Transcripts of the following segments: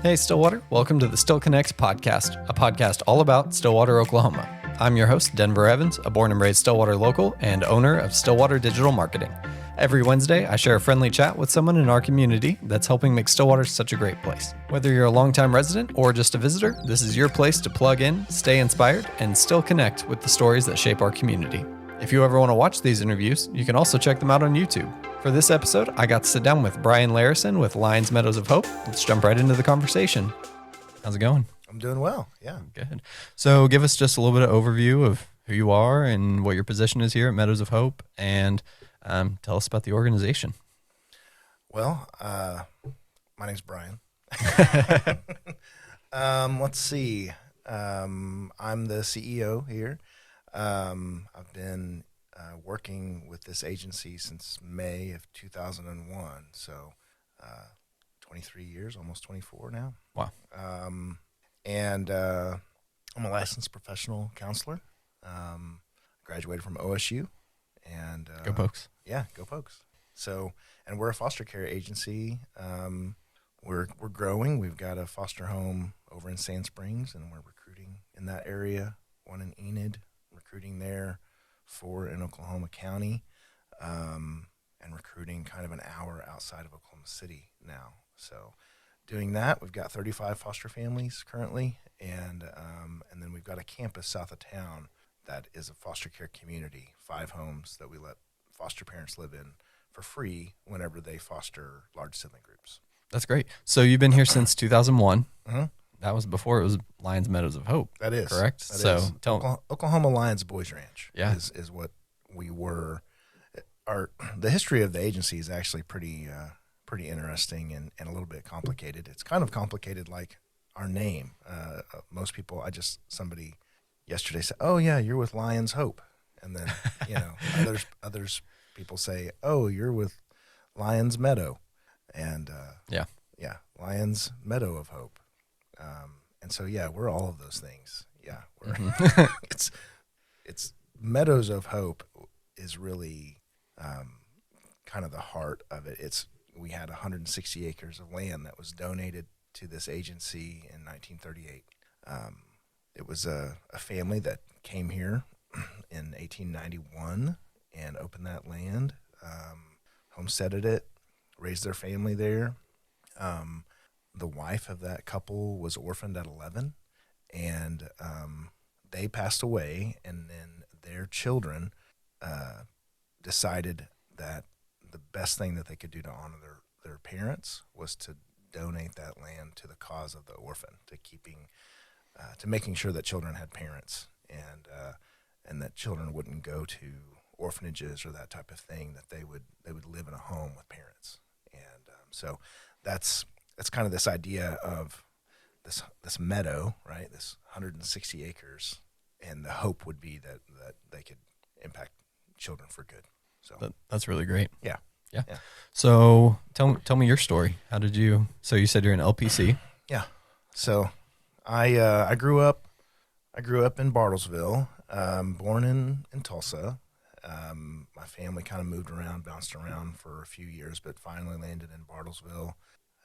Hey, Stillwater. Welcome to the Still Connect podcast, a podcast all about Stillwater, Oklahoma. I'm your host, Denver Evans, a born and raised Stillwater local and owner of Stillwater Digital Marketing. Every Wednesday, I share a friendly chat with someone in our community that's helping make Stillwater such a great place. Whether you're a longtime resident or just a visitor, this is your place to plug in, stay inspired, and still connect with the stories that shape our community. If you ever want to watch these interviews, you can also check them out on YouTube. For this episode, I got to sit down with Bryan Larison with Lions Meadows of Hope. Let's jump right into the conversation. How's it going? I'm doing well. Yeah. Good. So give us just a little bit of overview of who you are and what your position is here at Meadows of Hope, and tell us about the organization. Well, my name's Bryan. Let's see. I'm the CEO here. I've been working with this agency since May of 2001, so 23 years, almost 24 now. Wow. And I'm a licensed professional counselor. Graduated from OSU. And Go Pokes. Yeah, go Pokes. So, and we're a foster care agency. We're growing. We've got a foster home over in Sand Springs, and we're recruiting in that area. One in Enid, recruiting there. 4 in Oklahoma County, and recruiting kind of an hour outside of Oklahoma City now. So, doing that, we've got 35 foster families currently, and then we've got a campus south of town that is a foster care community, 5 homes that we let foster parents live in for free whenever they foster large sibling groups. That's great. So you've been here since 2001. Mm-hmm. That was before it was Lions Meadows of Hope. That is correct. That so is. tell Oklahoma Lions Boys Ranch. Yeah. is what we were. The history of the agency is actually pretty interesting and a little bit complicated. It's kind of complicated like our name. Most people, somebody yesterday said, "Oh yeah, you're with Lions Hope," and then others people say, "Oh, you're with Lions Meadow," and Lions Meadow of Hope. And so, yeah, we're all of those things. Yeah, we're it's Meadows of Hope is really kind of the heart of it. We had 160 acres of land that was donated to this agency in 1938. It was a family that came here in 1891 and opened that land, homesteaded it, raised their family there. The wife of that couple was orphaned at 11, and they passed away, and then their children decided that the best thing that they could do to honor their parents was to donate that land to the cause of the orphan, to making sure that children had parents, and that children wouldn't go to orphanages or that type of thing, that they would live in a home with parents. And so that's kind of this idea of this meadow, right? This 160 acres, and the hope would be that they could impact children for good. So that's really great. Yeah. So tell me your story. So you said you're an LPC. Yeah. So I grew up in Bartlesville, born in Tulsa. My family kind of moved around, bounced around for a few years, but finally landed in Bartlesville.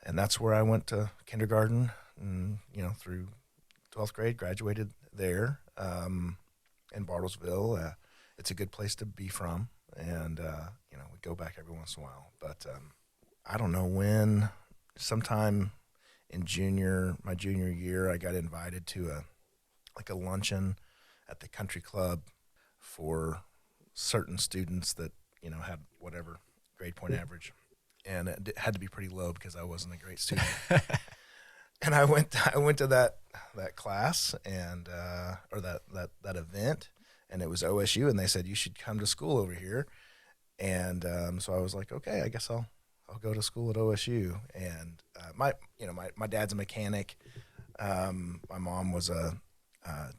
And that's where I went to kindergarten, and, through 12th grade, graduated there in Bartlesville. It's a good place to be from, and, we go back every once in a while. But I don't know when, sometime in my junior year, I got invited to a luncheon at the country club for certain students that, had whatever grade point average. And it had to be pretty low because I wasn't a great student. And I went to that class and or that event, and it was OSU, and they said you should come to school over here. And so I was like, okay, I guess I'll go to school at OSU. And my dad's a mechanic. My mom was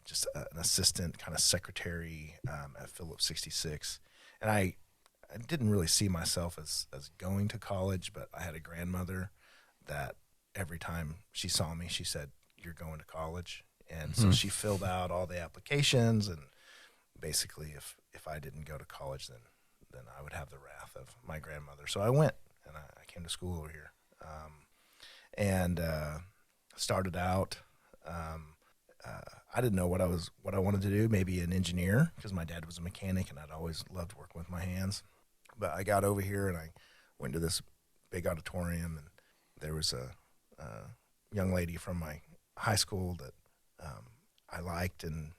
just an assistant kind of secretary at Phillips 66, and I didn't really see myself as going to college, but I had a grandmother that every time she saw me, she said, "You're going to college." And so she filled out all the applications, and basically if I didn't go to college, then I would have the wrath of my grandmother. So I went, and I came to school over here. And started out. I didn't know what I wanted to do. Maybe an engineer, because my dad was a mechanic, and I'd always loved working with my hands. But I got over here and I went to this big auditorium, and there was a young lady from my high school that I liked, and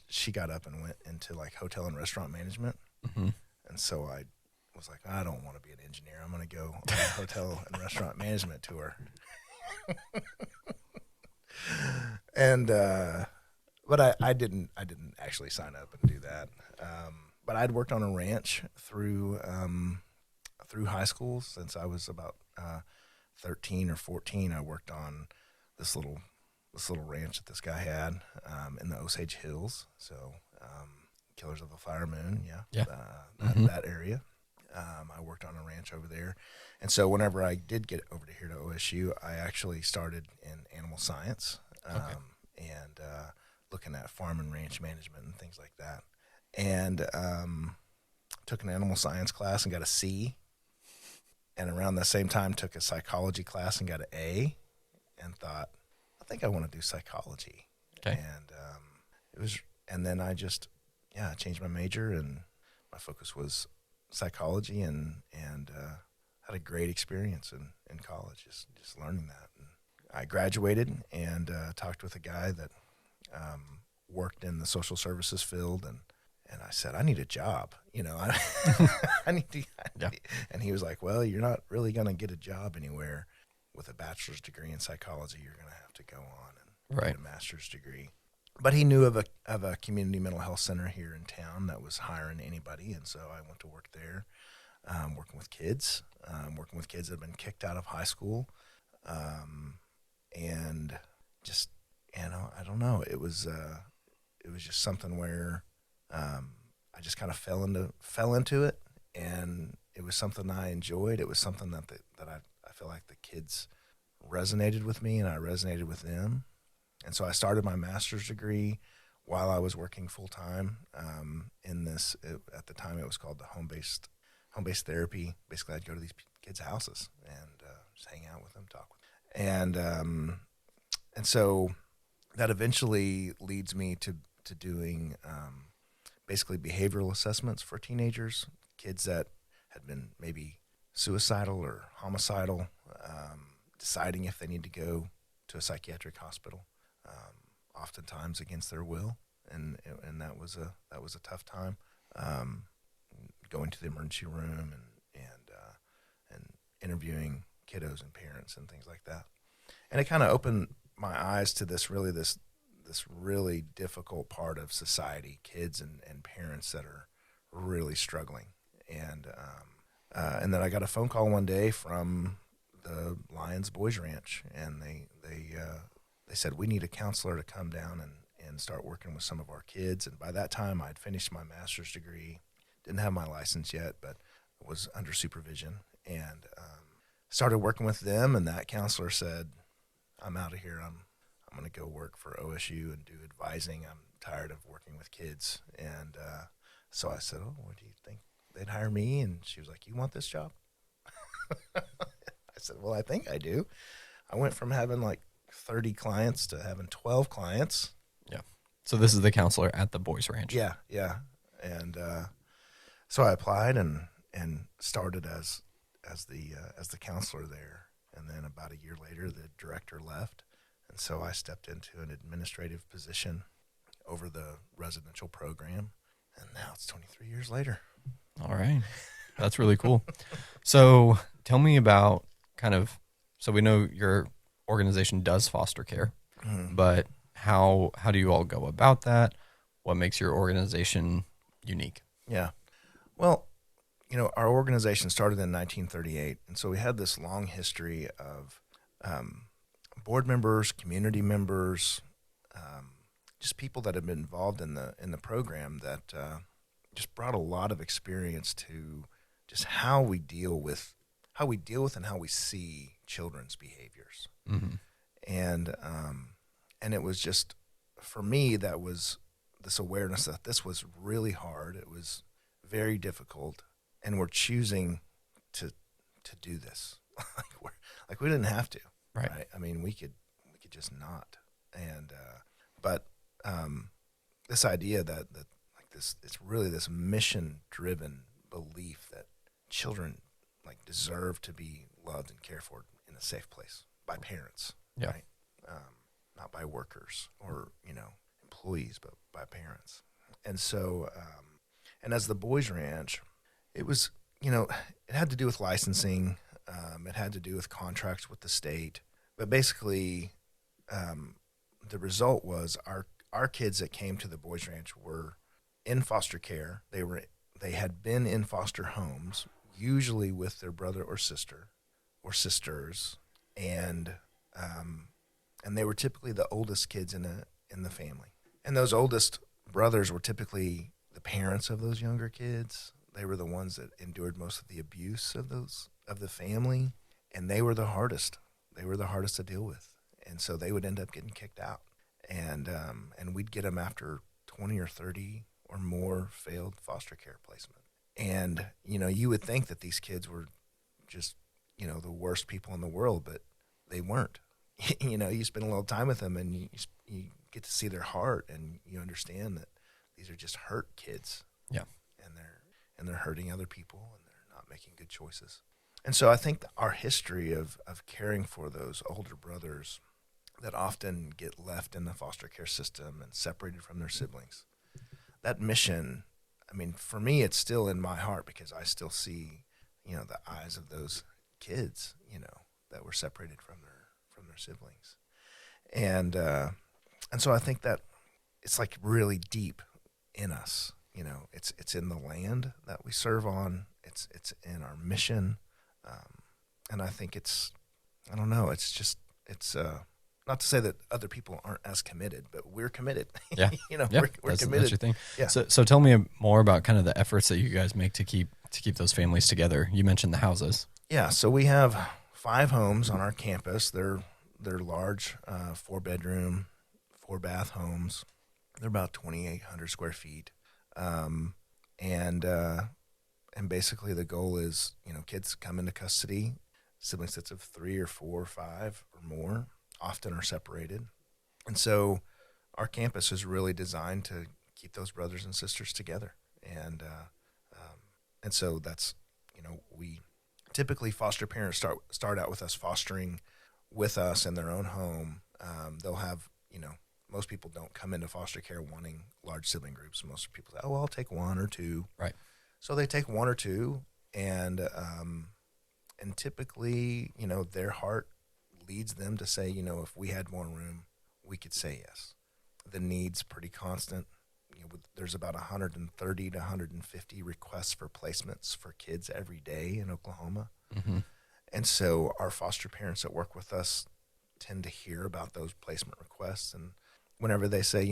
she got up and went into like hotel and restaurant management. Mm-hmm. And so I was like, I don't want to be an engineer. I'm going to go on a hotel and restaurant management tour. And but I didn't actually sign up and do that. But I'd worked on a ranch through high school since I was about 13 or 14. I worked on this little ranch that this guy had in the Osage Hills. So Killers of the Flower Moon, that area. I worked on a ranch over there. And so whenever I did get over to here to OSU, I actually started in animal science and looking at farm and ranch management and things like that. And took an animal science class and got a C. And around the same time took a psychology class and got an A, and thought, I think I want to do psychology. Okay. And and then I just, changed my major, and my focus was psychology, and had a great experience in college, just learning that. And I graduated and talked with a guy that worked in the social services field, and I said, I need a job, I need to, and he was like, well, you're not really going to get a job anywhere with a bachelor's degree in psychology. You're going to have to go on and get a master's degree. But he knew of a community mental health center here in town that was hiring anybody, and so I went to work there, working with kids that had been kicked out of high school, and just, I don't know, it was just something where I just kind of fell into it, and it was something I enjoyed. It was something that I feel like the kids resonated with me, and I resonated with them. And so I started my master's degree while I was working full time in this. At the time, it was called the home-based therapy. Basically, I'd go to these kids' houses and just hang out with them, talk with them, and so that eventually leads me to doing basically behavioral assessments for teenagers, kids that had been maybe suicidal or homicidal, deciding if they need to go to a psychiatric hospital. Oftentimes against their will, and that was a tough time. Going to the emergency room and interviewing kiddos and parents and things like that, and it kind of opened my eyes to this really difficult part of society, kids and parents that are really struggling, and then I got a phone call one day from the Lions Boys Ranch, and they said, we need a counselor to come down and start working with some of our kids. And by that time, I'd finished my master's degree, didn't have my license yet, but was under supervision, and started working with them. And that counselor said, I'm out of here. I'm going to go work for OSU and do advising. I'm tired of working with kids. And so I said, oh, what do you think? They'd hire me? And she was like, you want this job? I said, well, I think I do. I went from having like 30 clients to having 12 clients. Yeah. So this is the counselor at the Boys Ranch. Yeah. And so I applied and started as the counselor there. And then about a year later, the director left, and so I stepped into an administrative position over the residential program. And now it's 23 years later. All right. That's really cool. So tell me about so we know your organization does foster care, but how do you all go about that? What makes your organization unique? Yeah. Well, our organization started in 1938, and so we had this long history of board members, community members, just people that have been involved in the program that just brought a lot of experience to just how we deal with and how we see children's behaviors. Mm-hmm. And it was just, for me, that was this awareness that this was really hard. It was very difficult, and we're choosing to do this. like we didn't have to, right? I mean, we could could just not. And but this idea that like this, it's really this mission-driven belief that children like deserve to be loved and cared for in a safe place by parents, right? Not by workers or employees, but by parents. And so, and as the Boys Ranch, it was it had to do with licensing. It had to do with contracts with the state, but basically, the result was our kids that came to the Boys Ranch were in foster care. They had been in foster homes, usually with their brother or sister or sisters, and they were typically the oldest kids in the family. And those oldest brothers were typically the parents of those younger kids. They were the ones that endured most of the abuse of the family, and they were the hardest. They were the hardest to deal with, and so they would end up getting kicked out. And we'd get them after 20 or 30 or more failed foster care placement. And you would think that these kids were just the worst people in the world, but they weren't. You spend a little time with them, and you get to see their heart, and you understand that these are just hurt kids. Yeah. And they're hurting other people, and they're not making good choices. And so I think that our history of caring for those older brothers that often get left in the foster care system and separated from their siblings, that mission, I mean, for me, it's still in my heart because I still see, the eyes of those kids, that were separated from their siblings. And so I think that it's like really deep in us. It's in the land that we serve on. It's in our mission, and I think it's not to say that other people aren't as committed, but we're committed. Yeah, we're committed. That's your thing. Yeah. So tell me more about kind of the efforts that you guys make to keep those families together. You mentioned the houses. Yeah, so we have 5 homes on our campus. They're large, 4-bedroom, 4-bath homes. They're about 2,800 square feet. And basically the goal is, kids come into custody, sibling sets of 3 or 4 or 5 or more, often are separated. And so our campus is really designed to keep those brothers and sisters together. And so that's, we typically foster parents start out with us fostering with us in their own home. They'll have, most people don't come into foster care wanting large sibling groups. Most people say, I'll take 1 or 2. Right. So they take 1 or 2, and typically, their heart leads them to say, if we had more room, we could say yes. The need's pretty constant. There's about 130 to 150 requests for placements for kids every day in Oklahoma. Mm-hmm. And so our foster parents that work with us tend to hear about those placement requests, and whenever they say,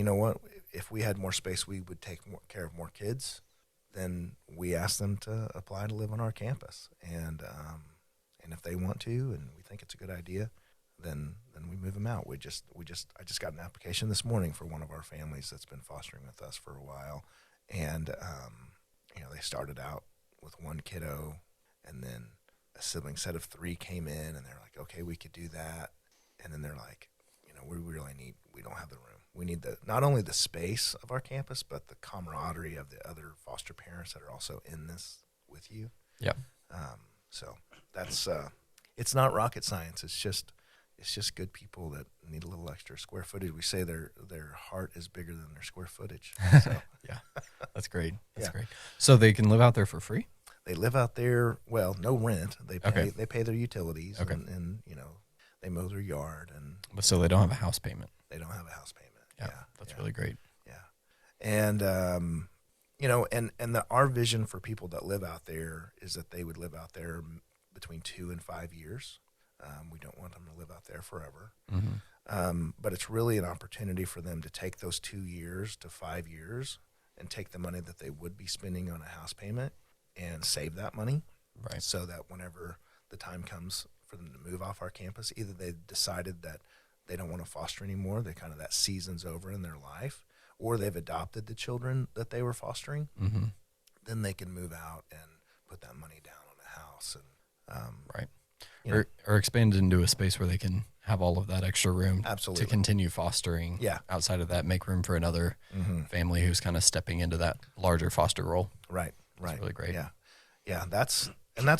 if we had more space, we would take more care of more kids, then we ask them to apply to live on our campus. And if they want to, and we think it's a good idea, then we move them out. I just got an application this morning for one of our families that's been fostering with us for a while. And, they started out with 1 kiddo, and then a sibling set of 3 came in, and they're like, okay, we could do that. And then they're like, we don't have the room. We need not only the space of our campus, but the camaraderie of the other foster parents that are also in this with you. Yeah. So that's, it's not rocket science. It's just good people that need a little extra square footage. We say their heart is bigger than their square footage. So. Yeah, that's great. That's great. So they can live out there for free? They live out there, well, no rent. They pay their utilities, okay. and they mow their yard. So they don't have a house payment? They don't have a house payment. Yeah, that's really great. Yeah. And, our vision for people that live out there is that they would live out there between 2 and 5 years. We don't want them to live out there forever. Mm-hmm. But it's really an opportunity for them to take those 2 years to 5 years and take the money that they would be spending on a house payment and save that money. Right. So that whenever the time comes for them to move off our campus, either they've decided that they don't want to foster anymore, that season's over in their life, or they've adopted the children that they were fostering, mm-hmm. then they can move out and put that money down on a house. And right. You know? Or expand into a space where they can have all of that extra room Absolutely. to continue fostering. Yeah. Outside of that, make room for another family who's kind of stepping into that larger foster role. Right. That's really great. Yeah. Yeah. That's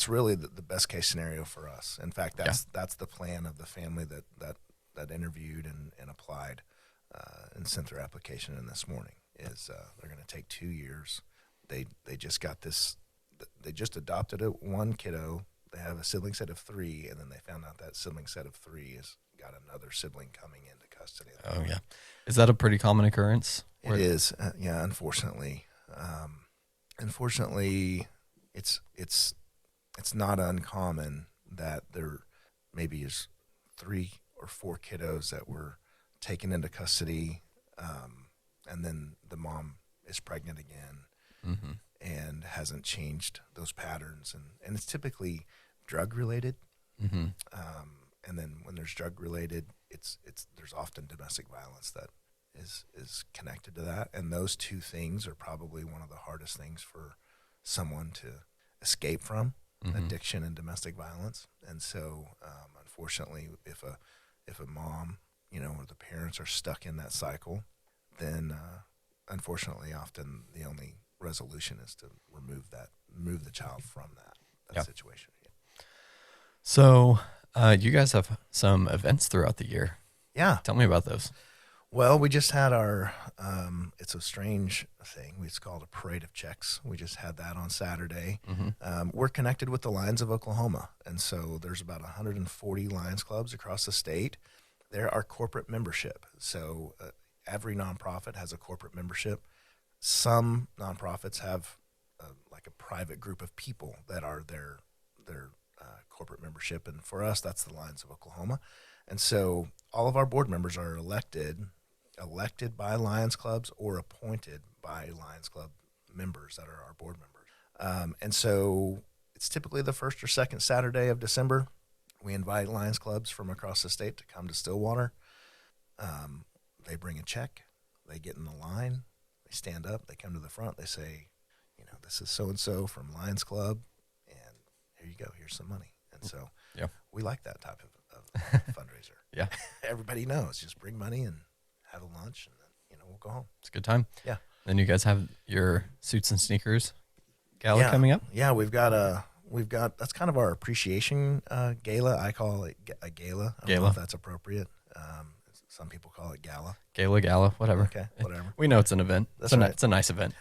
really the best case scenario for us. In fact, that's the plan of the family that interviewed and applied and sent their application in this morning. Is they're going to take 2 years. They just got this. They just adopted one kiddo. They have a sibling set of 3, and then they found out that sibling set of 3 has got another sibling coming into custody. Oh yeah, is that a pretty common occurrence? It is. Yeah, unfortunately. Unfortunately, it's not uncommon that there maybe is 3 or 4 kiddos that were taken into custody, and then the mom is pregnant again and hasn't changed those patterns, and it's typically drug related. And then when there's drug related, there's often domestic violence that is connected to that, and those 2 things are probably one of the hardest things for someone to escape from, addiction and domestic violence. And so unfortunately, if a mom, or the parents are stuck in that cycle, then unfortunately often the only resolution is to remove the child from that situation. So you guys have some events throughout the year. Yeah. Tell me about those. Well, we just had our, it's a strange thing. It's called a parade of checks. We just had that on Saturday. We're connected with the Lions of Oklahoma. And so there's about 140 Lions clubs across the state. They're our corporate membership. So every nonprofit has a corporate membership. Some nonprofits have like a private group of people that are their corporate membership. And for us, that's the Lions of Oklahoma. And so all of our board members are elected by Lions clubs or appointed by Lions club members that are our board members. And so it's typically the first or second Saturday of December. We invite Lions clubs from across the state to come to Stillwater. They bring a check. They get in the line. They stand up. They come to the front. They say, this is so-and-so from Lions Club, and here you go. Here's some money. And so we like that type of fundraiser. Yeah. Everybody knows. Just bring money and have a lunch, and then, we'll go home. It's a good time. Yeah. Then you guys have your suits and sneakers gala coming up? Yeah, we've got that's kind of our appreciation gala. I call it a gala. I don't know if that's appropriate. Some people call it gala. Gala, whatever. Okay, whatever. We know it's an event. That's right. It's a nice event.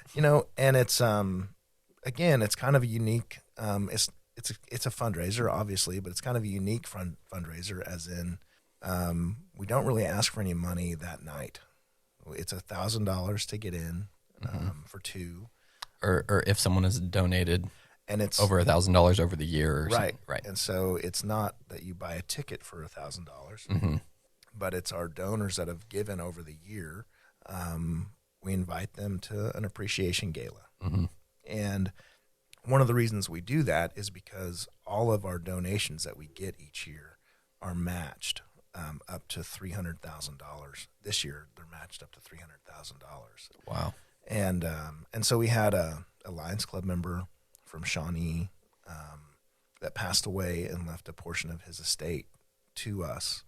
And it's again, it's kind of a unique. It's a fundraiser, obviously, but it's kind of a unique fundraiser, as in we don't really ask for any money that night. It's $1,000 to get in for 2. Or if someone has donated, and it's over $1,000 over the year, or right. Right. And so it's not that you buy a ticket for $1,000, but it's our donors that have given over the year. We invite them to an appreciation gala, and one of the reasons we do that is because all of our donations that we get each year are matched up to $300,000. This year, they're matched up to $300,000. Wow. And so we had a Lions Club member from Shawnee that passed away and left a portion of his estate to us.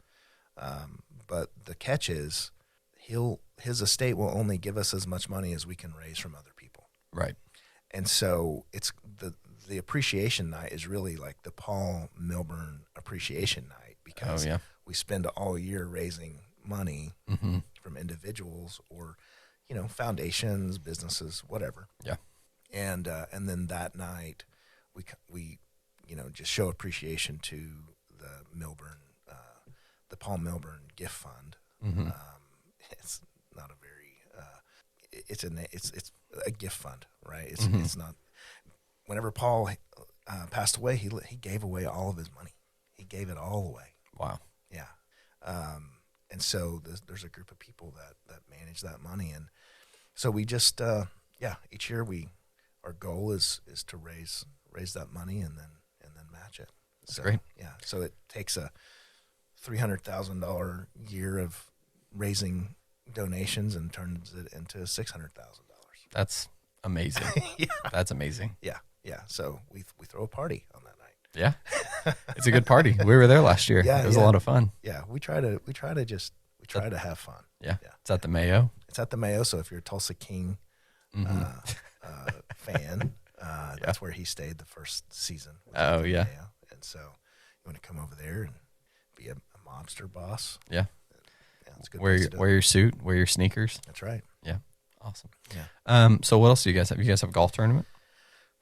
But the catch is his estate will only give us as much money as we can raise from other people. Right. And so it's the appreciation night is really like the Paul Milburn appreciation night, because we spend all year raising money from individuals or, foundations, businesses, whatever. Yeah. And then that night we just show appreciation to the Paul Milburn Gift Fund. It's not a very it's a gift fund, right? It's not. Whenever Paul passed away, he gave away all of his money. He gave it all away. Wow. Yeah. And so there's a group of people that manage that money, and so we just each year our goal is to raise that money and then match it. That's great. Yeah. So it takes a $300,000 year of raising donations and turns it into $600,000. That's amazing. Yeah. That's amazing. Yeah. Yeah. So we throw a party on that night. Yeah. It's a good party. We were there last year. Yeah, It was a lot of fun. Yeah, we try to have fun. Yeah. It's at the Mayo. It's at the Mayo, so if you're a Tulsa King fan, that's where he stayed the first season. Oh, yeah. Mayo. And so you want to come over there and be a mobster boss. Yeah. Yeah, it's a good. Wear your suit, wear your sneakers. That's right. Yeah. Awesome. Yeah. So what else do you guys have? You guys have a golf tournament?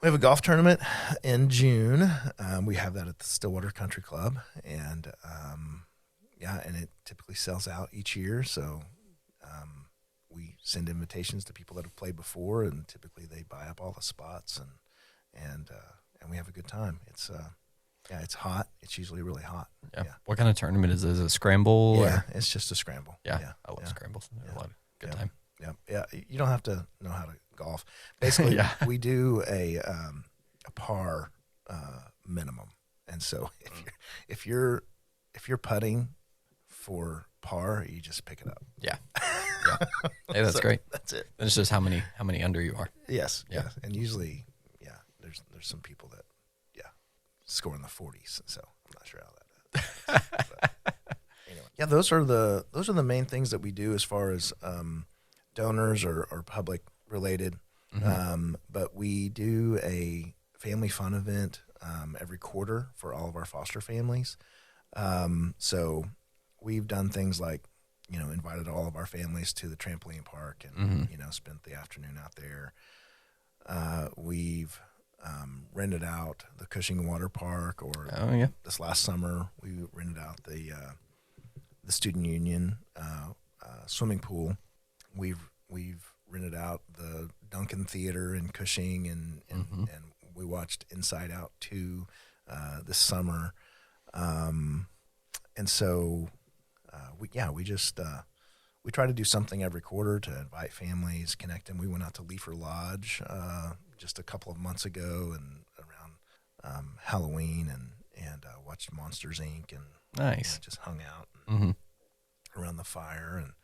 We have a golf tournament in June. We have that at the Stillwater Country Club, and and it typically sells out each year. So we send invitations to people that have played before, and typically they buy up all the spots, and we have a good time. It's it's hot. It's usually really hot. Yeah. What kind of tournament is it? Is it a scramble? Yeah, or? It's just a scramble. Yeah. I love scrambles. They're a lot of good time. Yeah. You don't have to know how to golf. Basically, we do a par minimum, and so if you're putting for par, you just pick it up. Yeah. Hey, that's great. That's it. And it's just how many under you are. Yes. And usually, there's some people that score in the 40s. So I'm not sure how that. But anyway, those are the main things that we do as far as donors or public related. But we do a family fun event every quarter for all of our foster families. So we've done things like, invited all of our families to the trampoline park and, spent the afternoon out there. We've rented out the Cushing Water Park, or this last summer we rented out the Student Union swimming pool. We've rented out the Duncan Theater in Cushing, and we watched Inside Out 2 this summer. And so we try to do something every quarter to invite families, connect them. We went out to Leafer Lodge just a couple of months ago and around Halloween and watched Monsters Inc. and nice. Just hung out around the fire. And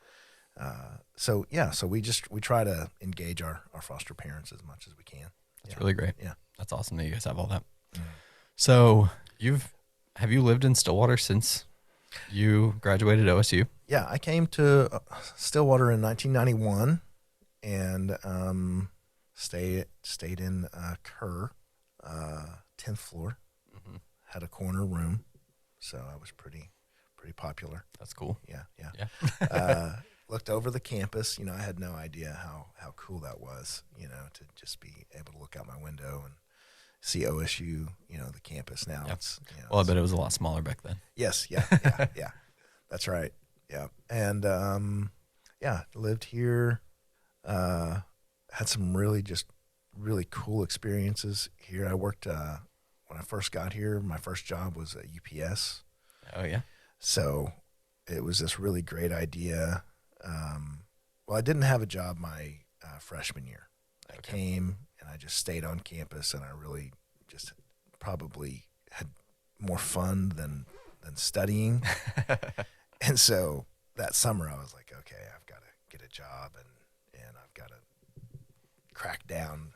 so we try to engage our foster parents as much as we can. That's really great. Yeah. That's awesome that you guys have all that. So have you lived in Stillwater since you graduated OSU? Yeah, I came to Stillwater in 1991 and stayed in Kerr, 10th floor. Had a corner room, so I was pretty popular. That's cool. Yeah. Looked over the campus. I had no idea how cool that was, to just be able to look out my window and see OSU, the campus now. Yep. It's I bet it was a lot smaller back then. Yes. Yeah. That's right. Yeah. And, lived here, had some really cool experiences here. I worked, when I first got here, my first job was at UPS. Oh yeah. So it was this really great idea. I didn't have a job my freshman year. I came and I just stayed on campus, and I really just probably had more fun than studying. And so that summer I was like, okay, I've got to get a job and I've got to crack down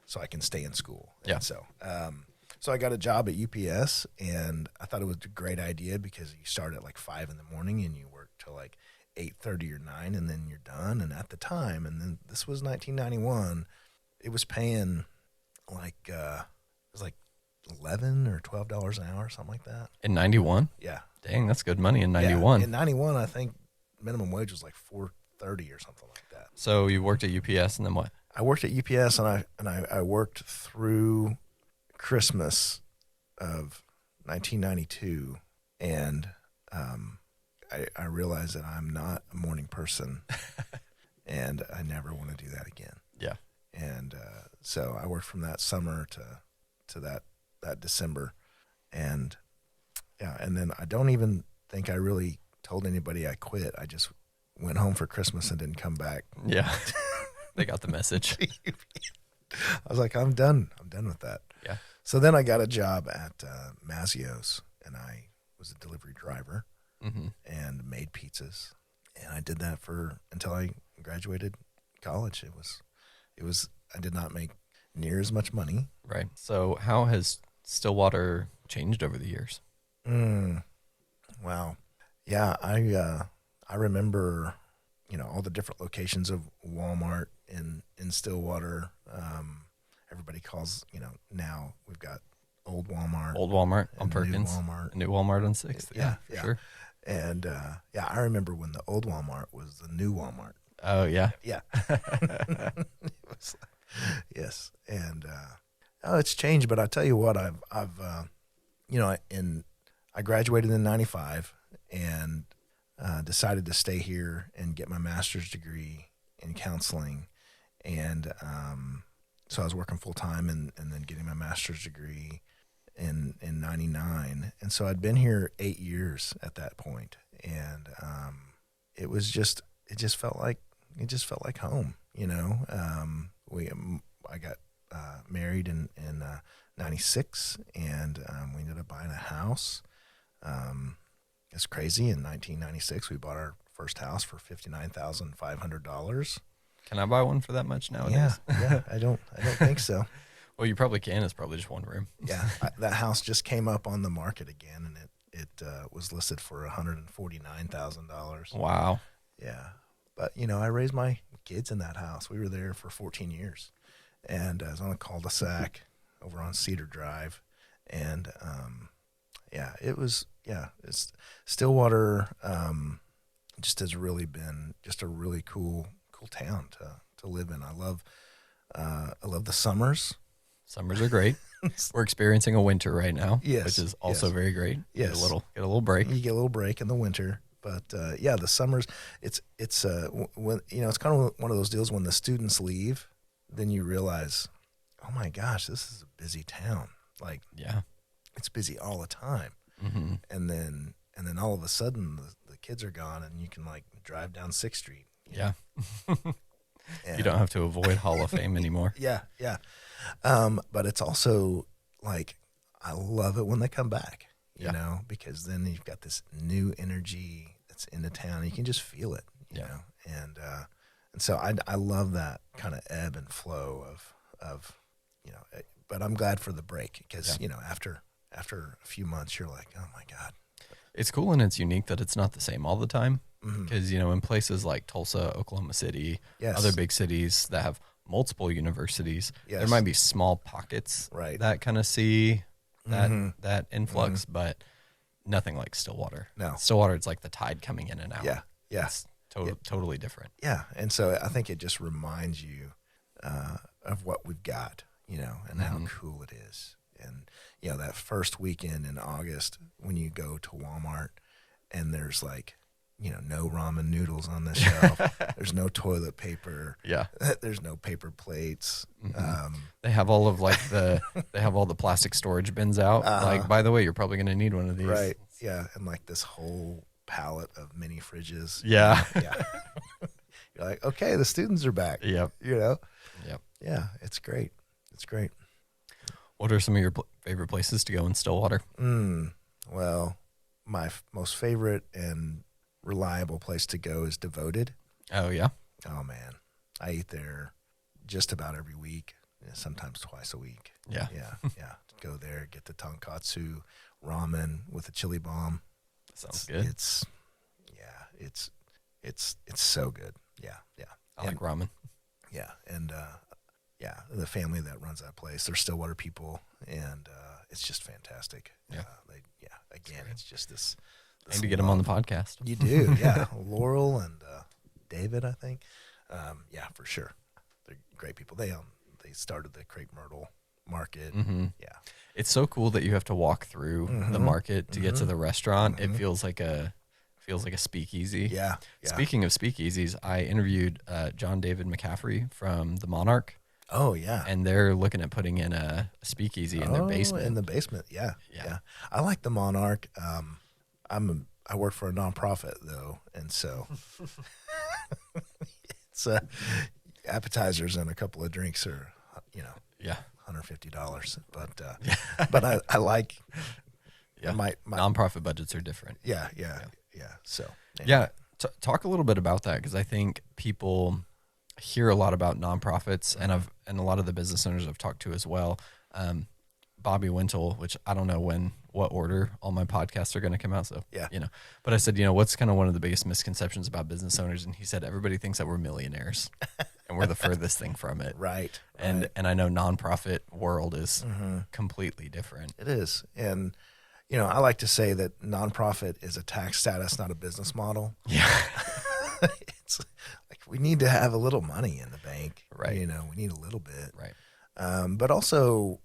so I can stay in school. Yeah. And so I got a job at UPS, and I thought it was a great idea because you start at like 5 a.m. and you work till like 8:30 or 9, and then you're done. And at the time, and then this was 1991, it was paying like it was like $11 or $12 an hour, something like that. In 91? Yeah. Dang, that's good money in 91. Yeah. In 91, I think minimum wage was like $4.30 or something like that. So you worked at UPS, and then what? I worked at UPS, and I worked through Christmas of 1992, and I realized that I'm not a morning person, and I never want to do that again. Yeah. And so I worked from that summer to that December, and then I don't even think I really told anybody I quit. I just went home for Christmas and didn't come back. Yeah. They got the message. I was like, I'm done with that. Yeah. So then I got a job at Meadows, and I was a delivery driver and made pizzas. And I did that until I graduated college. It was, I did not make near as much money. Right. So how has Stillwater changed over the years? Wow. Yeah, I remember, all the different locations of Walmart in Stillwater. Everybody calls, now we've got old Walmart. Old Walmart on and Perkins. New Walmart on 6th. Yeah, for sure. And I remember when the old Walmart was the new Walmart. Oh, yeah. Yeah. Yes. And it's changed, but I tell you what, I graduated in 95 and decided to stay here and get my master's degree in counseling. And so I was working full time and then getting my master's degree in 99. And so I'd been here 8 years at that point. And it just felt like home, I got married in 96 and we ended up buying a house. It's crazy. In 1996, we bought our first house for $59,500. Can I buy one for that much nowadays? Yeah. I don't think so. Well, you probably can. It's probably just one room. Yeah. That house just came up on the market again, and it was listed for $149,000. Wow. Yeah. But, I raised my kids in that house. We were there for 14 years. And I was on a cul-de-sac over on Cedar Drive. And, it's Stillwater just has really been just a really cool town to live in. I love the summers. Summers are great. We're experiencing a winter right now, yes, which is also very great. Yes. Get a little break. You get a little break in the winter, but the summers. It's when it's kind of one of those deals when the students leave, then you realize, oh my gosh, this is a busy town. Like, yeah, it's busy all the time. Mm-hmm. And then all of a sudden the kids are gone, and you can like drive down 6th Street. Yeah. You don't have to avoid Hall of Fame anymore. Yeah. But it's also like, I love it when they come back, you know, because then you've got this new energy that's in the town. You can just feel it, you know? And so I love that kind of ebb and flow of, but I'm glad for the break because, after a few months, you're like, oh my God. It's cool and it's unique that it's not the same all the time. Because, in places like Tulsa, Oklahoma City, other big cities that have multiple universities, there might be small pockets that kind of see that influx, but nothing like Stillwater. No. Stillwater, it's like the tide coming in and out. Yeah. It's totally different. Yeah, and so I think it just reminds you of what we've got, and how cool it is. And, that first weekend in August when you go to Walmart and there's like, no ramen noodles on the shelf. There's no toilet paper. Yeah. There's no paper plates. They have all of they have all the plastic storage bins out. Like, by the way, you're probably going to need one of these. Right. Yeah. And like this whole pallet of mini fridges. Yeah. Yeah. You're like, okay, the students are back. Yep. Yep. Yeah. It's great. It's great. What are some of your favorite places to go in Stillwater? Well, my most favorite and reliable place to go is Devoted. Oh, yeah? Oh, man. I eat there just about every week, sometimes twice a week. Yeah. Yeah. Go there, get the tonkatsu ramen with a chili bomb. Sounds good. It's so good. Yeah. I like ramen. Yeah. And, the family that runs that place, they're Stillwater people, and it's just fantastic. Yeah. Again, it's just this Maybe get them on the podcast. You do, yeah. Laurel and David, I think. For sure. They're great people. They started the Crepe Myrtle market. Mm-hmm. Yeah. It's so cool that you have to walk through the market to get to the restaurant. It feels like a speakeasy. Yeah. Speaking of speakeasies, I interviewed John David McCaffrey from the Monarch. Oh, yeah. And they're looking at putting in a speakeasy in their basement. In the basement, yeah. I like the Monarch. I work for a nonprofit though, and so it's appetizers and a couple of drinks are, $150. But I like my nonprofit budgets are different. Yeah. So talk a little bit about that because I think people hear a lot about nonprofits and a lot of the business owners I've talked to as well. Bobby Wintle, which I don't know what order all my podcasts are going to come out. So, Yeah. but I said, what's kind of one of the biggest misconceptions about business owners? And he said, everybody thinks that we're millionaires and we're the furthest thing from it. Right. And I know nonprofit world is completely different. It is. And, I like to say that nonprofit is a tax status, not a business model. Yeah. It's like we need to have a little money in the bank. Right. We need a little bit. Right. But also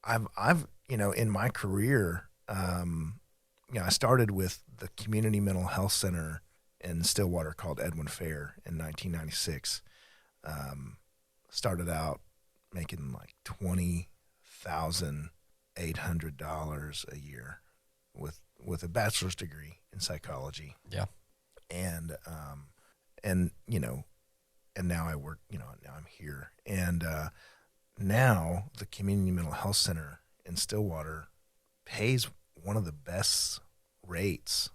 I've in my career, I started with the Community Mental Health Center in Stillwater called Edwin Fair in 1996. Started out making like $20,800 a year with a bachelor's degree in psychology. Yeah. And now I work, now I'm here. And now the Community Mental Health Center in Stillwater pays one of the best rates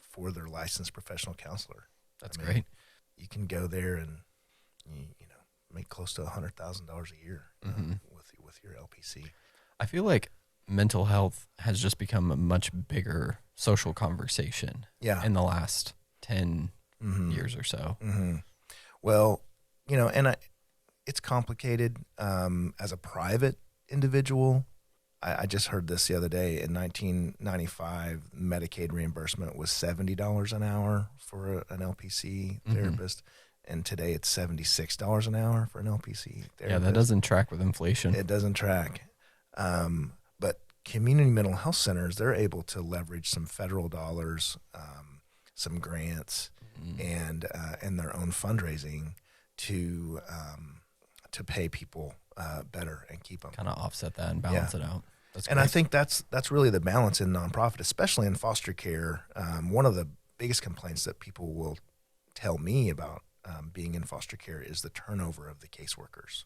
for their licensed professional counselor. That's great. You can go there and make close to $100,000 a year with your LPC. I feel like mental health has just become a much bigger social conversation in the last 10 years or so. Mm-hmm. Well, it's complicated. As a private individual, I just heard this the other day. In 1995, Medicaid reimbursement was $70 an hour for an LPC therapist, and today it's $76 an hour for an LPC therapist. Yeah, that doesn't track with inflation. It doesn't track. But community mental health centers, they're able to leverage some federal dollars, some grants, and their own fundraising to pay people better and keep them. Kind of offset that and balance it out. That's and great. I think that's really the balance in nonprofit, especially in foster care. One of the biggest complaints that people will tell me about being in foster care is the turnover of the caseworkers.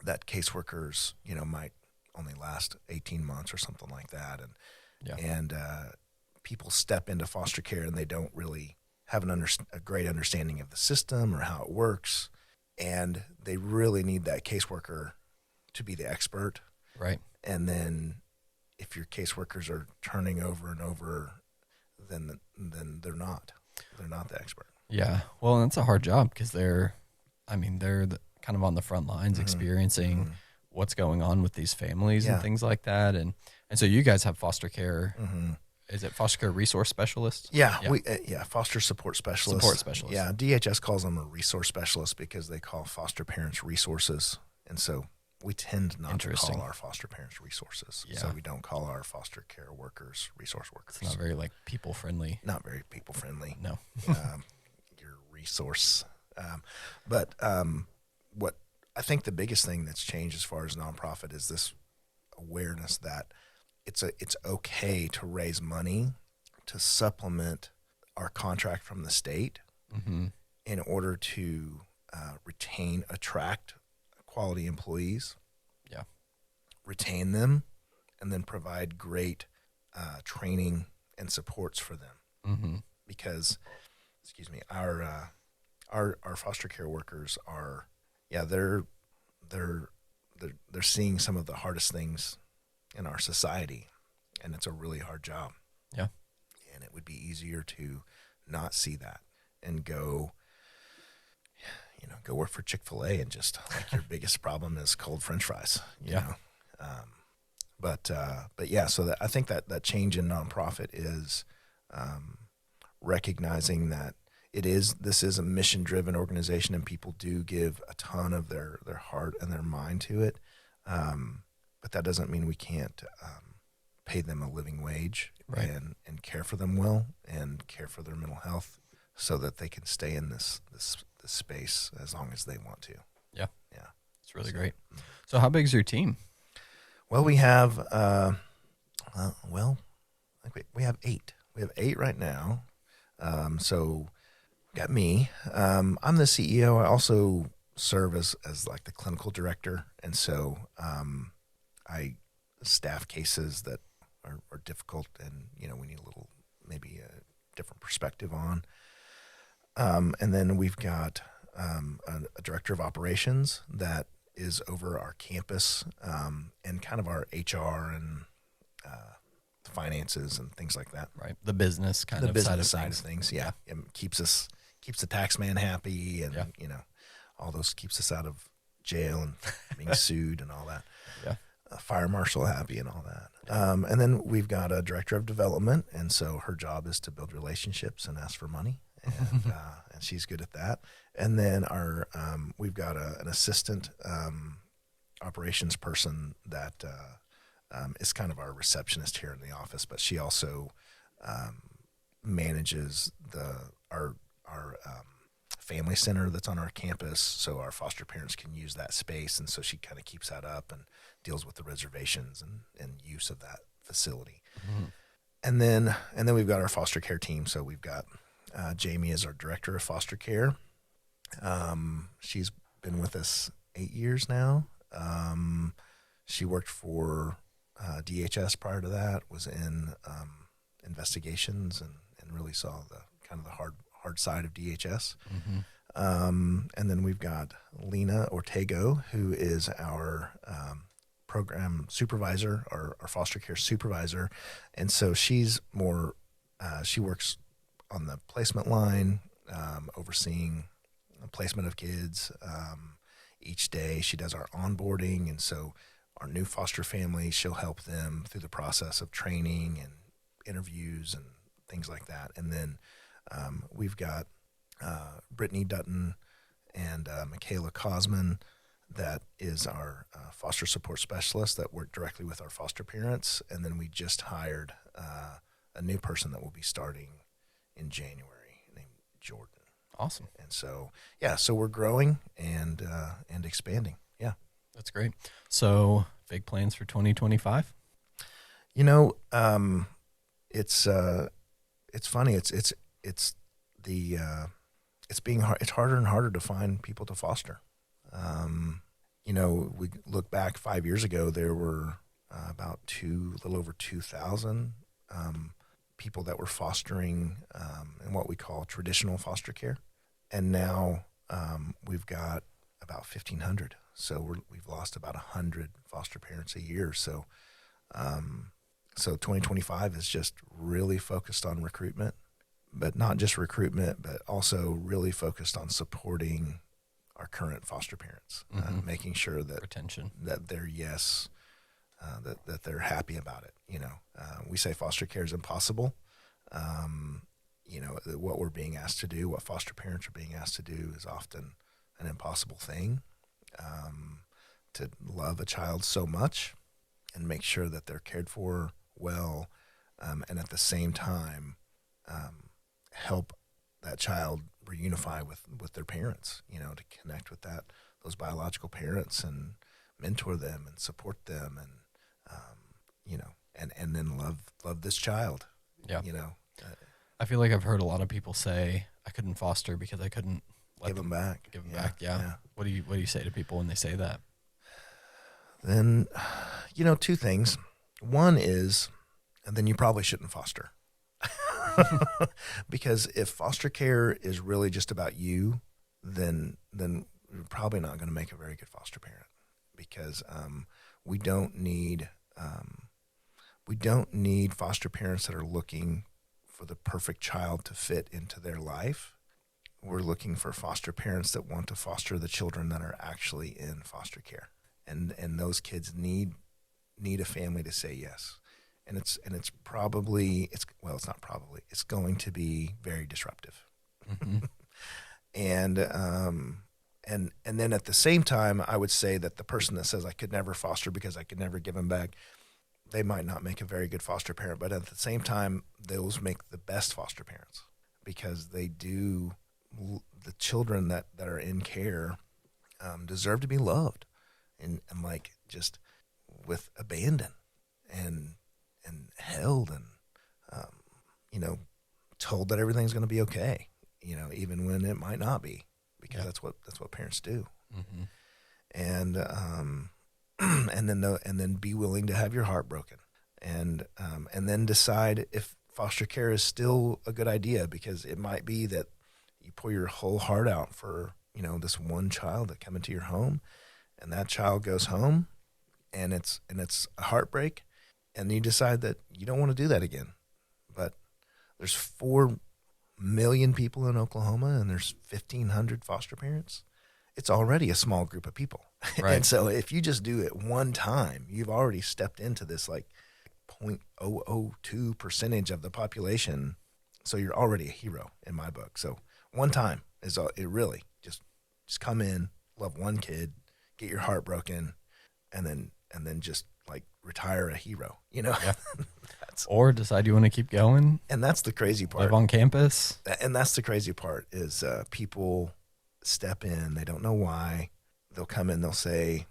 That caseworkers, might only last 18 months or something like that, and people step into foster care and they don't really have a great understanding of the system or how it works, and they really need that caseworker to be the expert. Right. And then if your caseworkers are turning over and over, then they're not the expert. Yeah. Well, that's a hard job because they're kind of on the front lines experiencing what's going on with these families and things like that. And so you guys have foster care. Is it foster care resource specialists? Yeah. We foster support specialists. Support specialists. Yeah. DHS calls them a resource specialist because they call foster parents resources. And so we tend not to call our foster parents resources. Yeah. So we don't call our foster care workers resource workers. It's not very people friendly. Not very people friendly. No. Your resource. But what I think the biggest thing that's changed as far as nonprofit is this awareness that it's okay to raise money to supplement our contract from the state in order to attract quality employees, retain them, and then provide great training and supports for them. Because, our foster care workers are, they're seeing some of the hardest things in our society, and it's a really hard job. Yeah. And it would be easier to not see that and go work for Chick-fil-A and just like your biggest problem is cold French fries, you know? But so I think that change in nonprofit is recognizing that this is a mission-driven organization, and people do give a ton of their heart and their mind to it. But that doesn't mean we can't pay them a living wage, right, and care for them well and care for their mental health so that they can stay in this space as long as they want to. Yeah. Yeah. It's really great. So how big is your team? Well, we have, we have 8. We have 8 right now. So got me. I'm the CEO. I also serve as like the clinical director. And so, I staff cases that are difficult and, we need maybe a different perspective on. And then we've got, a director of operations that is over our campus and kind of our HR and finances and things like that. Right. The business kind The of business side of things. Yeah. It keeps the tax man happy and, all those, keeps us out of jail and being sued and all that. Yeah. Fire marshal happy and all that. And then we've got a director of development. And so her job is to build relationships and ask for money. And she's good at that. And then we've got an assistant operations person that is kind of our receptionist here in the office, but she also manages our family center that's on our campus, so our foster parents can use that space, and so she kind of keeps that up and deals with the reservations and use of that facility. Mm-hmm. And then we've got our foster care team. So we've got Jamie as our director of foster care. She's been with us 8 years now. She worked for DHS prior to that, was in investigations and really saw the kind of the hard side of DHS. Mm-hmm. And then we've got Lena Ortego, who is our program supervisor, our foster care supervisor. And so she's more, she works on the placement line, overseeing the placement of kids each day. She does our onboarding. And so our new foster family, she'll help them through the process of training and interviews and things like that. And then we've got Brittany Dutton and Michaela Cosman, that is our foster support specialist that work directly with our foster parents. And then we just hired a new person that will be starting in January named Jordan. Awesome. And so, so we're growing and expanding. Yeah. That's great. So big plans for 2025? It's funny. It's harder and harder to find people to foster. We look back 5 years ago, there were a little over 2,000 people that were fostering in what we call traditional foster care. And now we've got about 1,500. So we've lost about 100 foster parents a year. So 2025 is just really focused on recruitment, but not just recruitment, but also really focused on supporting our current foster parents, making sure that retention, that they're that they're happy about it. We say foster care is impossible. What we're being asked to do, what foster parents are being asked to do, is often an impossible thing. To love a child so much and make sure that they're cared for well, and at the same time help that child reunify with their parents, to connect with those biological parents and mentor them and support them and and then love this child. Yeah. I feel like I've heard a lot of people say I couldn't foster because I couldn't give them back. Give them back. Yeah. What do you say to people when they say that? Then, two things. One is, and then you probably shouldn't foster. Because if foster care is really just about you, then you're probably not going to make a very good foster parent, because we don't need foster parents that are looking for the perfect child to fit into their life. We're looking for foster parents that want to foster the children that are actually in foster care, and those kids need a family to say yes. And it's going to be very disruptive. Mm-hmm. And then at the same time, I would say that the person that says I could never foster because I could never give them back, they might not make a very good foster parent. But at the same time, those make the best foster parents, because they do. The children that are in care deserve to be loved and like just with abandon and held and told that everything's going to be okay, even when it might not be, because that's what parents do. Mm-hmm. And then be willing to have your heart broken, and then decide if foster care is still a good idea, because it might be that you pour your whole heart out for this one child that come into your home, and that child goes home, and it's a heartbreak, and you decide that you don't want to do that again. But there's 4 million people in Oklahoma, and there's 1,500 foster parents. It's already a small group of people. Right. And so if you just do it one time, you've already stepped into this like 0.002% of the population. So you're already a hero in my book. So one time is it really just come in, love one kid, get your heart broken, and then just like retire a hero, you know? Yeah. Or decide you want to keep going. And that's the crazy part. Live on campus. And that's the crazy part is people step in. They don't know why. They'll come in. They'll say,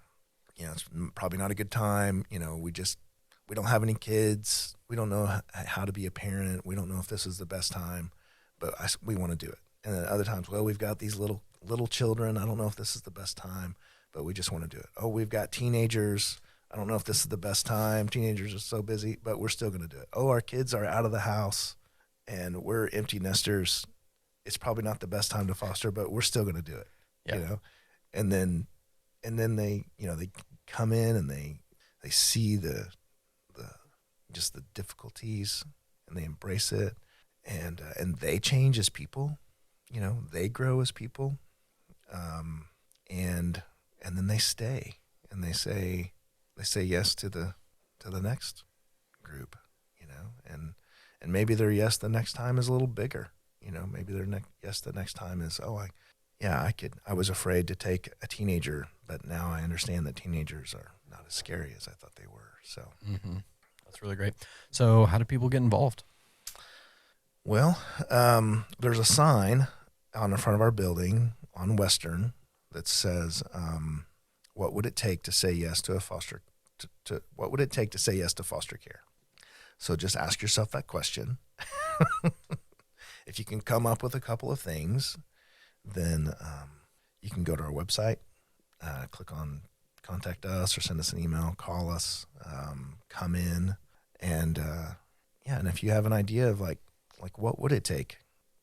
it's probably not a good time. We don't have any kids. We don't know how to be a parent. We don't know if this is the best time, but we want to do it. And then other times, well, we've got these little children. I don't know if this is the best time, but we just want to do it. Oh, we've got teenagers. I don't know if this is the best time. Teenagers are so busy, but we're still going to do it. Oh, our kids are out of the house and we're empty nesters. It's probably not the best time to foster, but we're still going to do it. Yeah. And then they, they come in and they see the just the difficulties, and they embrace it, and they change as people. They grow as people, and then they stay, and they say yes to the next group, and maybe their yes the next time is a little bigger. Maybe their yes the next time is, I was afraid to take a teenager, but now I understand that teenagers are not as scary as I thought they were. So That's really great. So how do people get involved? Well, there's a sign on the front of our building on Western that says, what would it take to say yes to what would it take to say yes to foster care? So just ask yourself that question. If you can come up with a couple of things, then you can go to our website, click on contact us or send us an email, call us, come in. And and if you have an idea of like what would it take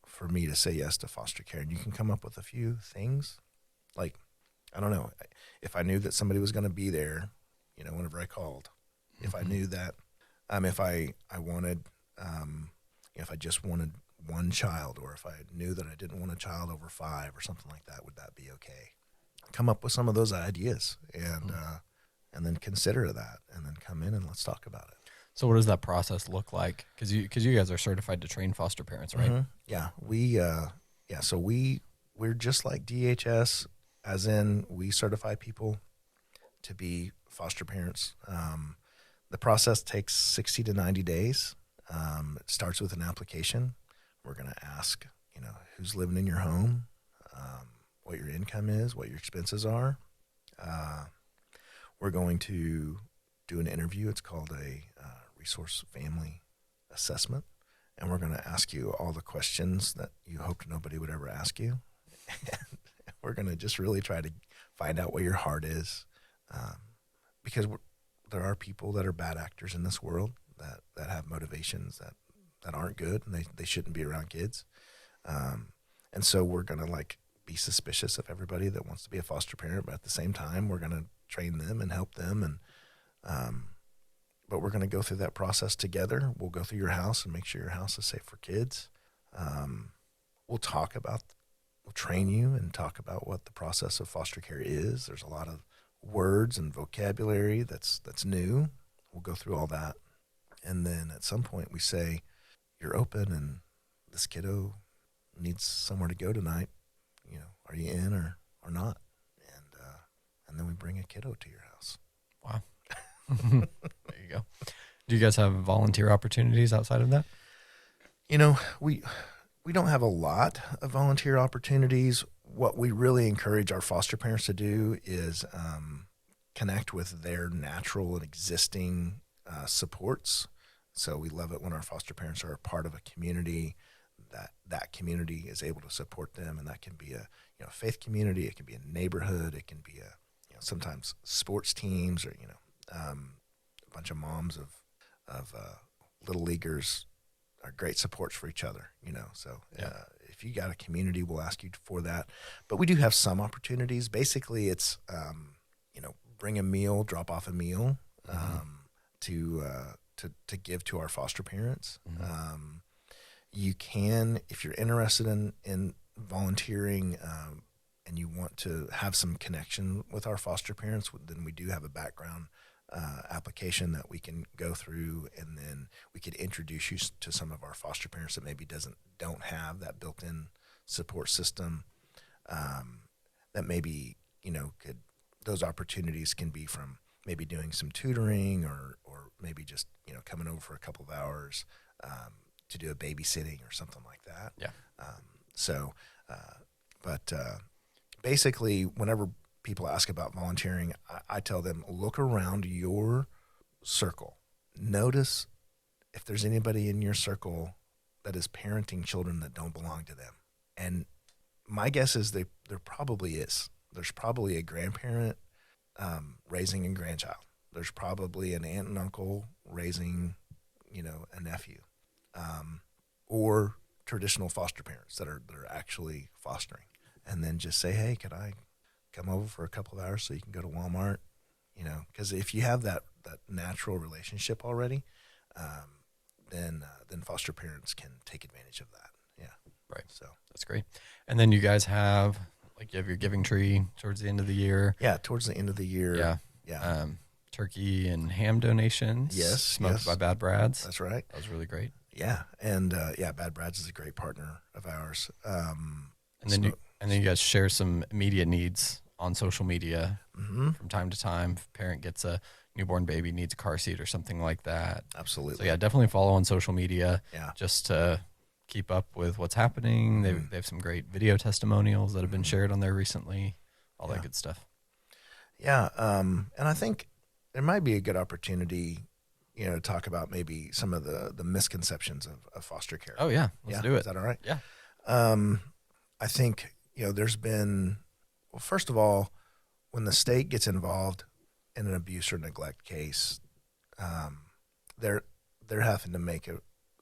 for me to say yes to foster care, and you can come up with a few things. Like, I don't know, if I knew that somebody was going to be there, whenever I called, if I knew that, if I wanted, if I just wanted one child, or if I knew that I didn't want a child over 5 or something like that, would that be okay? Come up with some of those ideas and then consider that, and then come in and let's talk about it. So what does that process look like? Because you guys are certified to train foster parents, right? Mm-hmm. Yeah, so we're just like DHS, as in we certify people to be foster parents. The process takes 60 to 90 days. It starts with an application. We're going to ask, who's living in your home, what your income is, what your expenses are. We're going to do an interview. It's called a resource family assessment. And we're going to ask you all the questions that you hoped nobody would ever ask you. And we're going to just really try to find out what your heart is. Because there are people that are bad actors in this world that have motivations that aren't good, and they shouldn't be around kids. And so we're going to be suspicious of everybody that wants to be a foster parent, but at the same time, we're going to train them and help them. And, but we're going to go through that process together. We'll go through your house and make sure your house is safe for kids. We'll train you and talk about what the process of foster care is. There's a lot of words and vocabulary that's new. We'll go through all that. And then at some point we say, you're open and this kiddo needs somewhere to go tonight. Are you in or not? And then we bring a kiddo to your house. Wow. There you go. Do you guys have volunteer opportunities outside of that? We don't have a lot of volunteer opportunities. What we really encourage our foster parents to do is connect with their natural and existing supports. So we love it when our foster parents are a part of a community, that community is able to support them, and that can be a faith community, it can be a neighborhood, it can be a sometimes sports teams, or a bunch of moms of little leaguers are great supports for each other. So if you got a community, we'll ask you for that. But we do have some opportunities. Basically, it's bring a meal, drop off a meal, to give to our foster parents. You can, if you're interested in volunteering, and you want to have some connection with our foster parents, then we do have a background application that we can go through, and then we could introduce you to some of our foster parents that maybe don't have that built-in support system. That maybe those opportunities can be from maybe doing some tutoring, or maybe just coming over for a couple of hours to do a babysitting or something like that. Yeah. But basically, whenever people ask about volunteering, I tell them, look around your circle. Notice if there's anybody in your circle that is parenting children that don't belong to them. And my guess is there probably is. There's probably a grandparent raising a grandchild. There's probably an aunt and uncle raising, a nephew, or traditional foster parents that are actually fostering. And then just say, hey, could I come over for a couple of hours so you can go to Walmart? Because if you have that natural relationship already, then foster parents can take advantage of that. Yeah. Right. So that's great. And then you guys have your giving tree towards the end of the year. Yeah, towards the end of the year. Yeah. Yeah. Turkey and ham donations. Yes. Smoked by Bad Brad's. That's right. That was really great. Yeah. And Bad Brad's is a great partner of ours. And then you guys share some immediate needs on social media from time to time. If a parent gets a newborn baby, needs a car seat or something like that. Absolutely. So yeah, definitely follow on social media. Yeah. Just to keep up with what's happening. They have some great video testimonials that have been shared on there recently. All that good stuff. Yeah. And I think there might be a good opportunity, to talk about maybe some of the misconceptions of foster care. Oh yeah. Let's do it. Is that all right? Yeah. I think, there's been, well, first of all, when the state gets involved in an abuse or neglect case, they're having to make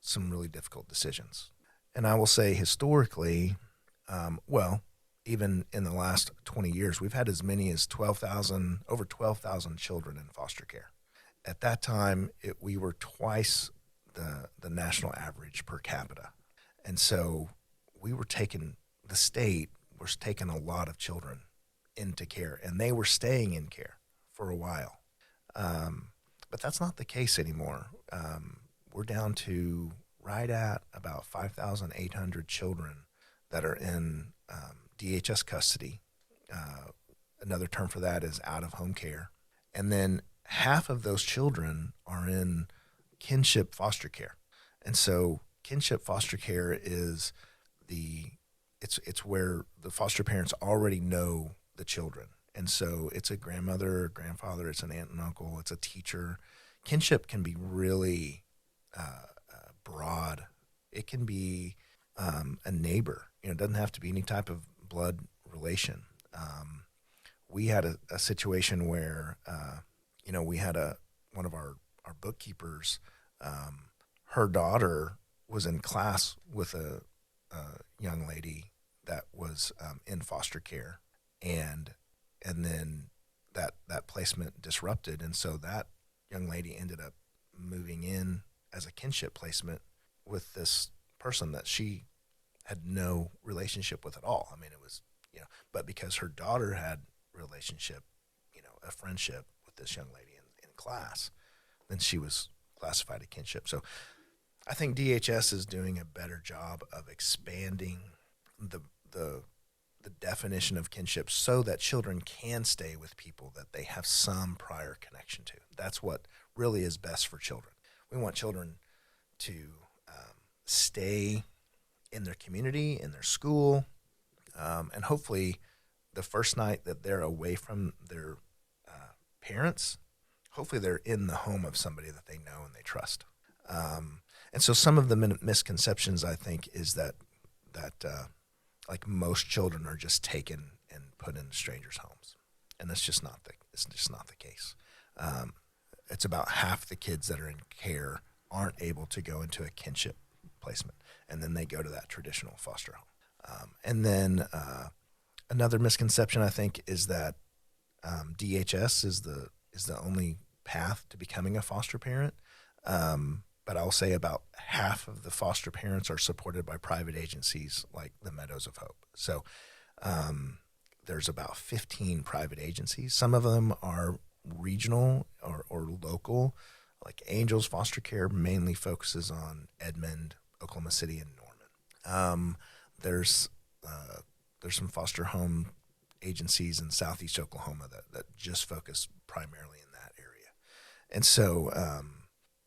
some really difficult decisions. And I will say historically, even in the last 20 years, we've had as many as over 12,000 children in foster care. At that time, we were twice the national average per capita. And so the state was taking a lot of children into care, and they were staying in care for a while. But that's not the case anymore. We're down to right at about 5,800 children that are in DHS custody. Another term for that is out-of-home care. And then half of those children are in kinship foster care. And so kinship foster care is it's where the foster parents already know the children. And so it's a grandmother, grandfather, it's an aunt and uncle, it's a teacher. Kinship can be really broad. It can be a neighbor. It doesn't have to be any type of blood relation. We had a situation where, we had one of our bookkeepers, her daughter was in class with a young lady that was in foster care, and then that placement disrupted, and so that young lady ended up moving in as a kinship placement with this person that she had no relationship with at all. I mean, it was, but because her daughter had a relationship, a friendship with this young lady in class, then she was classified as kinship. So I think DHS is doing a better job of expanding the definition of kinship so that children can stay with people that they have some prior connection to. That's what really is best for children. We want children to stay in their community, in their school, and hopefully the first night that they're away from their parents, hopefully they're in the home of somebody that they know and they trust. And so some of the misconceptions, I think, is that like most children are just taken and put in strangers' homes, and it's just not the case. It's about half the kids that are in care aren't able to go into a kinship placement, and then they go to that traditional foster home. And then another misconception, I think, is that DHS is the only path to becoming a foster parent. But I'll say about half of the foster parents are supported by private agencies like the Meadows of Hope. So there's about 15 private agencies. Some of them are regional or local. Like Angels Foster Care mainly focuses on Edmond, Oklahoma City, and Norman. There's some foster home agencies in southeast Oklahoma that just focus primarily in that area. And so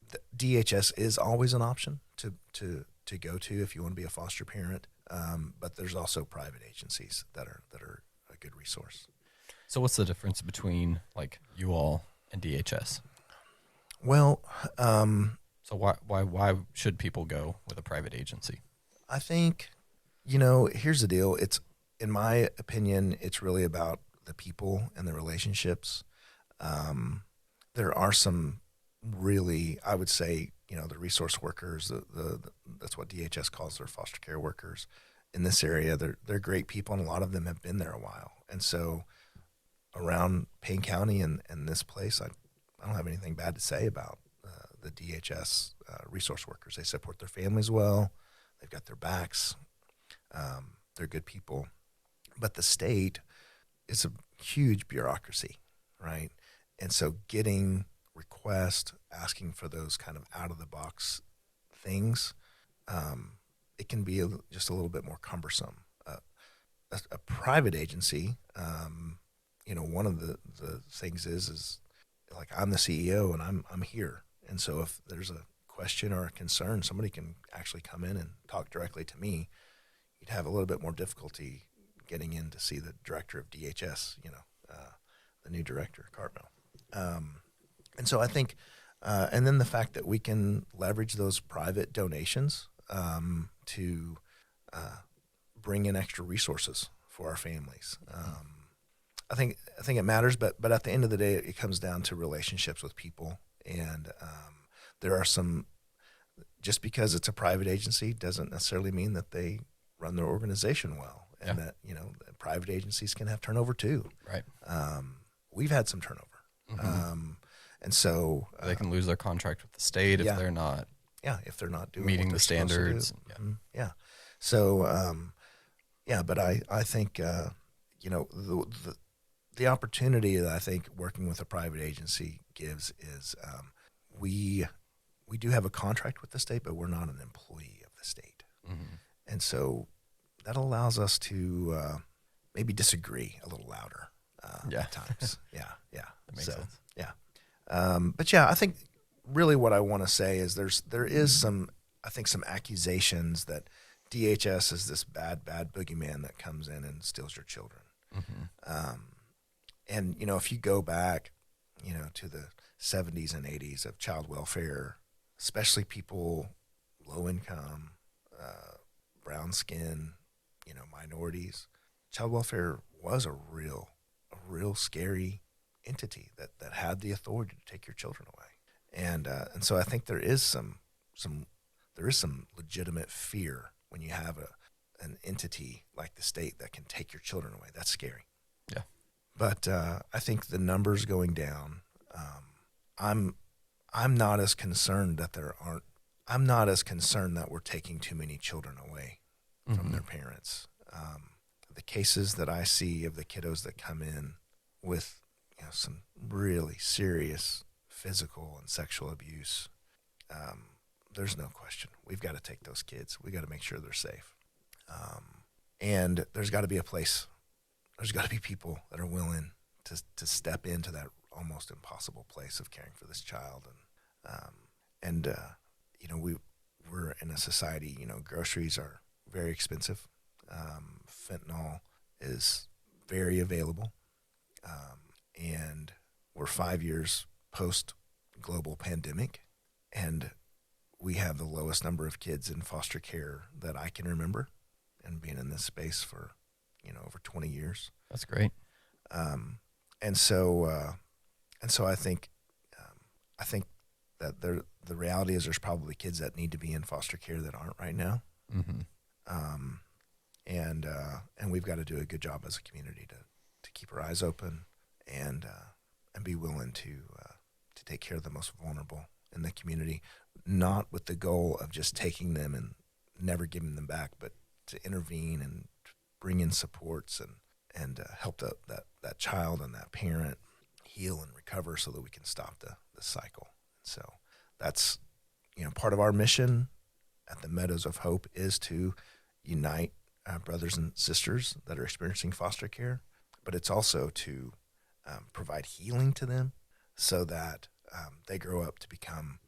the DHS is always an option to go to if you want to be a foster parent. But there's also private agencies that are a good resource. So what's the difference between like you all and DHS? Well, so why should people go with a private agency? I think, here's the deal. It's, in my opinion, it's really about the people and the relationships. There are some really, I would say, the resource workers, that's what DHS calls their foster care workers in this area. They're great people, and a lot of them have been there a while. And so around Payne County and this place, I don't have anything bad to say about the DHS resource workers. They support their families well. They've got their backs. They're good people. But the state is a huge bureaucracy, right? And so getting requests, asking for those kind of out-of-the-box things, it can be just a little bit more cumbersome. A private agency, one of the things is like I'm the CEO and I'm here. And so if there's a question or a concern, somebody can actually come in and talk directly to me. You'd have a little bit more difficulty getting in to see the director of DHS, the new director, Cartmel. And so I think, and then the fact that we can leverage those private donations to bring in extra resources for our families. I think it matters, but at the end of the day, it comes down to relationships with people. And there are some, just because it's a private agency doesn't necessarily mean that they run their organization well, and that private agencies can have turnover too. Right. We've had some turnover, and so they can lose their contract with the state if they're not. Yeah, if they're not doing meeting the standards. Yeah. So but I think the opportunity that I think working with a private agency gives is we do have a contract with the state, but we're not an employee of the state. Mm-hmm. And so that allows us to maybe disagree a little louder at times. Yeah. That makes sense. Yeah. But I think really what I want to say is there is some accusations that DHS is this bad boogeyman that comes in and steals your children. Mm-hmm. And, if you go back, to the 70s and 80s of child welfare, especially people low income, brown skin, minorities, child welfare was a real scary entity that had the authority to take your children away. And so I think there is some legitimate fear when you have an entity like the state that can take your children away. That's scary. Yeah. But I think the numbers going down. I'm not as concerned that I'm not as concerned that we're taking too many children away from their parents. The cases that I see of the kiddos that come in with some really serious physical and sexual abuse, there's no question. We've got to take those kids. We got to make sure they're safe. And there's got to be a place. There's got to be people that are willing to step into that almost impossible place of caring for this child. And we're in a society, groceries are very expensive. Fentanyl is very available. And we're 5 years post global pandemic, and we have the lowest number of kids in foster care that I can remember, and being in this space for, over 20 years. That's great. And so I think that the reality is there's probably kids that need to be in foster care that aren't right now. Mm-hmm. And we've got to do a good job as a community to keep our eyes open and be willing to take care of the most vulnerable in the community, not with the goal of just taking them and never giving them back, but to intervene and bring in supports and help that child and that parent heal and recover so that we can stop the cycle. So that's, part of our mission at the Meadows of Hope is to unite brothers and sisters that are experiencing foster care, but it's also to provide healing to them so that they grow up to become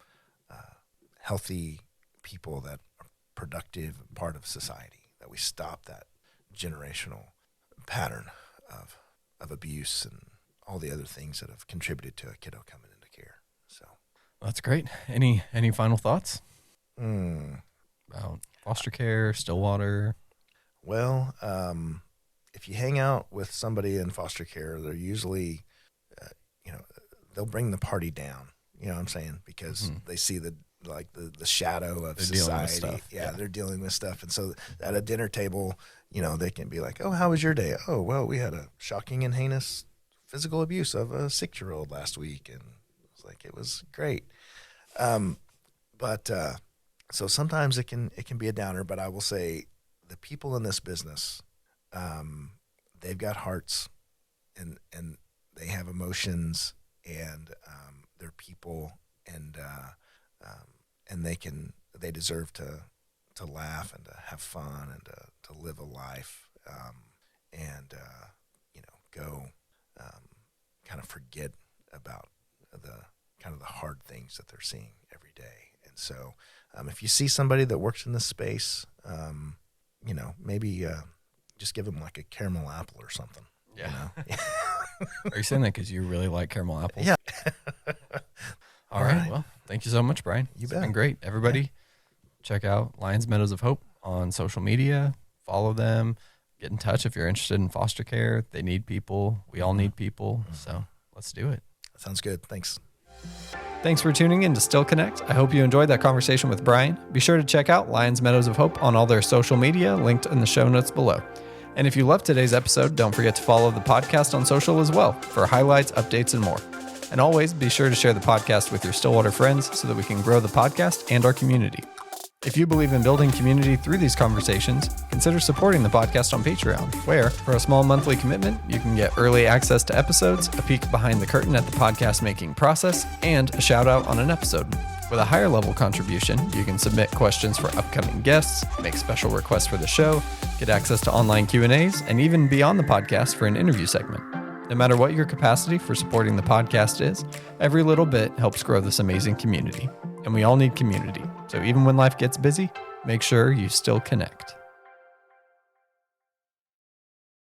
healthy people that are productive part of society, that we stop that generational pattern of abuse and all the other things that have contributed to a kiddo coming into care. So that's great. Any final thoughts about foster care, Stillwater? Well, if you hang out with somebody in foster care, they're usually, they'll bring the party down. You know what I'm saying? Because they see the shadow of society. Yeah, they're dealing with stuff. And so at a dinner table, they can be like, oh, how was your day? Oh, well, we had a shocking and heinous physical abuse of a 6-year-old last week. And it was great. But so sometimes it can be a downer, but I will say the people in this business, they've got hearts and they have emotions, and they're people, and they deserve to laugh and to have fun and to live a life, and go kind of forget about the hard things that they're seeing every day. And so if you see somebody that works in this space, maybe just give them like a caramel apple or something. Yeah. Are you saying that because you really like caramel apples? Yeah. All right. Well, thank you so much, Bryan. It's been great. Everybody, check out Lions Meadows of Hope on social media. Follow them. Get in touch if you're interested in foster care. They need people. We all need people. So let's do it. Sounds good. Thanks. Thanks for tuning in to Still Connect. I hope you enjoyed that conversation with Bryan. Be sure to check out Lions Meadows of Hope on all their social media, linked in the show notes below. And if you loved today's episode, don't forget to follow the podcast on social as well for highlights, updates, and more. And always be sure to share the podcast with your Stillwater friends so that we can grow the podcast and our community. If you believe in building community through these conversations, consider supporting the podcast on Patreon, where, for a small monthly commitment, you can get early access to episodes, a peek behind the curtain at the podcast making process, and a shout out on an episode. With a higher level contribution, you can submit questions for upcoming guests, make special requests for the show, get access to online Q&As, and even be on the podcast for an interview segment. No matter what your capacity for supporting the podcast is, every little bit helps grow this amazing community. And we all need community. So even when life gets busy, make sure you still connect.